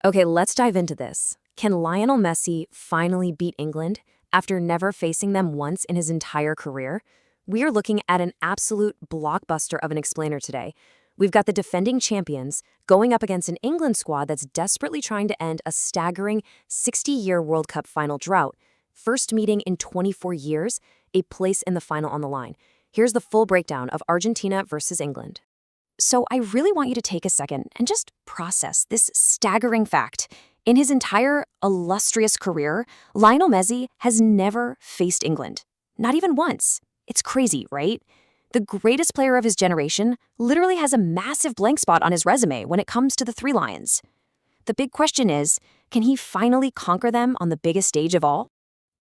Okay, let's dive into this. Can Lionel Messi finally beat England after never facing them once in his entire career? We are looking at an absolute blockbuster of an explainer today. We've got the defending champions going up against an England squad that's desperately trying to end a staggering 60-year World Cup final drought. First meeting in 24 years, a place in the final on the line. Here's the full breakdown of Argentina versus England. So I really want you to take a second and just process this staggering fact. In his entire illustrious career, Lionel Messi has never faced England. Not even once. It's crazy, right? The greatest player of his generation literally has a massive blank spot on his resume when it comes to the Three Lions. The big question is, can he finally conquer them on the biggest stage of all?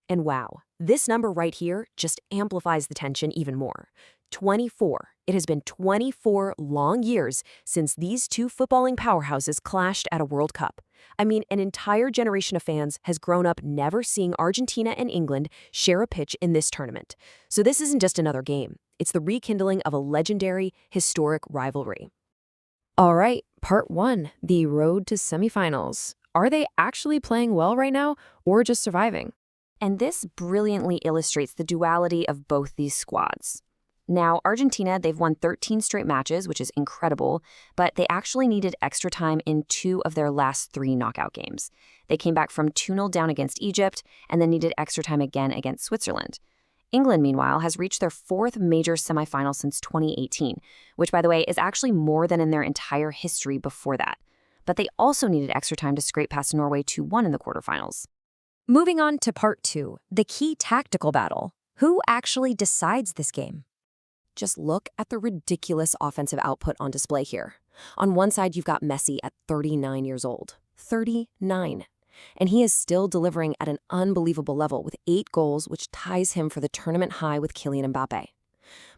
And wow, this number right here just amplifies the tension even more. 24. It has been 24 long years since these two footballing powerhouses clashed at a World Cup. I mean, an entire generation of fans has grown up never seeing Argentina and England share a pitch in this tournament. So this isn't just another game. It's the rekindling of a legendary, historic rivalry. All right, part one, the road to semifinals. Are they actually playing well right now or just surviving? And this brilliantly illustrates the duality of both these squads. Now, Argentina, they've won 13 straight matches, which is incredible, but they actually needed extra time in 2 of their last 3 knockout games. They came back from 2-0 down against Egypt and then needed extra time again against Switzerland. England, meanwhile, has reached their 4th major semifinal since 2018, which, by the way, is actually more than in their entire history before that. But they also needed extra time to scrape past Norway 2-1 in the quarterfinals. Moving on to part 2, the key tactical battle. Who actually decides this game? Just look at the ridiculous offensive output on display here. On one side, you've got Messi at 39 years old. 39. And he is still delivering at an unbelievable level with 8 goals, which ties him for the tournament high with Kylian Mbappe.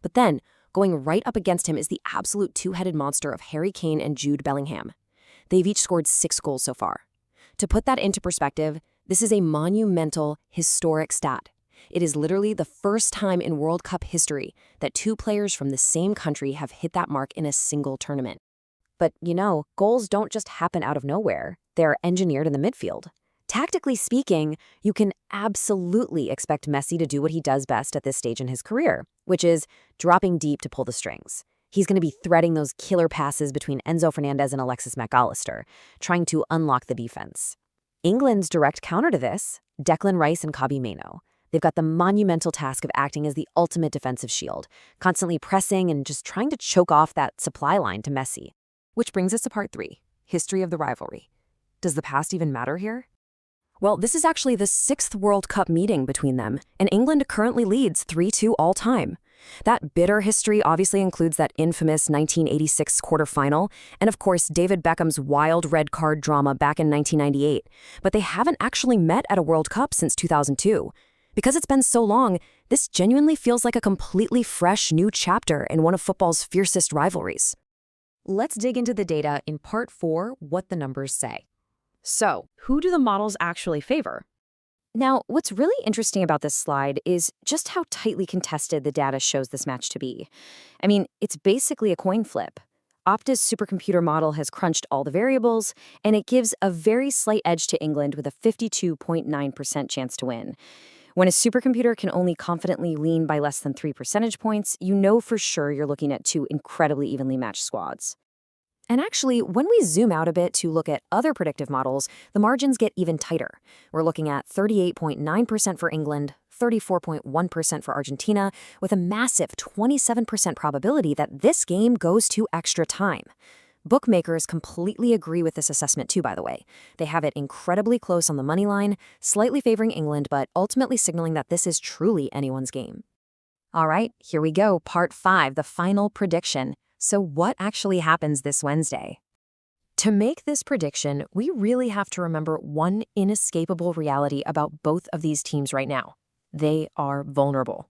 But then, going right up against him is the absolute two-headed monster of Harry Kane and Jude Bellingham. They've each scored 6 goals so far. To put that into perspective, this is a monumental, historic stat. It is literally the first time in World Cup history that 2 players from the same country have hit that mark in a single tournament. But, goals don't just happen out of nowhere. They're engineered in the midfield. Tactically speaking, you can absolutely expect Messi to do what he does best at this stage in his career, which is dropping deep to pull the strings. He's going to be threading those killer passes between Enzo Fernandez and Alexis McAllister, trying to unlock the defense. England's direct counter to this, Declan Rice and Kobbie Mainoo. They've got the monumental task of acting as the ultimate defensive shield, constantly pressing and just trying to choke off that supply line to Messi. Which brings us to part 3, history of the rivalry. Does the past even matter here? Well, this is actually the 6th World Cup meeting between them, and England currently leads 3-2 all time. That bitter history obviously includes that infamous 1986 quarterfinal, and of course David Beckham's wild red card drama back in 1998. But they haven't actually met at a World Cup since 2002. Because it's been so long, this genuinely feels like a completely fresh new chapter in one of football's fiercest rivalries. Let's dig into the data in part 4, what the numbers say. So, who do the models actually favor? Now, what's really interesting about this slide is just how tightly contested the data shows this match to be. I mean, it's basically a coin flip. Opta's supercomputer model has crunched all the variables, and it gives a very slight edge to England with a 52.9% chance to win. When a supercomputer can only confidently lean by less than 3 percentage points, you know for sure you're looking at 2 incredibly evenly matched squads. And actually, when we zoom out a bit to look at other predictive models, the margins get even tighter. We're looking at 38.9% for England, 34.1% for Argentina, with a massive 27% probability that this game goes to extra time. Bookmakers completely agree with this assessment too, by the way. They have it incredibly close on the money line, slightly favoring England, but ultimately signaling that this is truly anyone's game. All right, here we go, part 5, the final prediction. So what actually happens this Wednesday? To make this prediction, we really have to remember one inescapable reality about both of these teams right now. They are vulnerable.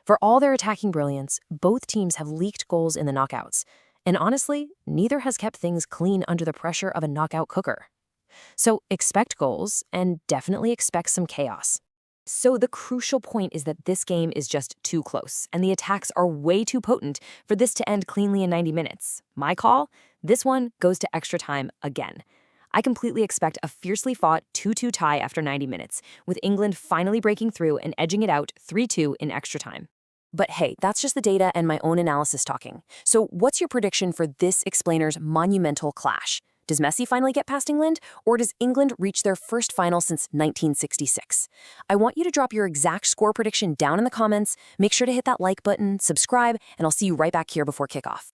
For all their attacking brilliance, both teams have leaked goals in the knockouts. And honestly, neither has kept things clean under the pressure of a knockout cooker. So expect goals, and definitely expect some chaos. So the crucial point is that this game is just too close, and the attacks are way too potent for this to end cleanly in 90 minutes. My call? This one goes to extra time again. I completely expect a fiercely fought 2-2 tie after 90 minutes, with England finally breaking through and edging it out 3-2 in extra time. But hey, that's just the data and my own analysis talking. So what's your prediction for this explainer's monumental clash? Does Messi finally get past England, or does England reach their first final since 1966? I want you to drop your exact score prediction down in the comments. Make sure to hit that like button, subscribe, and I'll see you right back here before kickoff.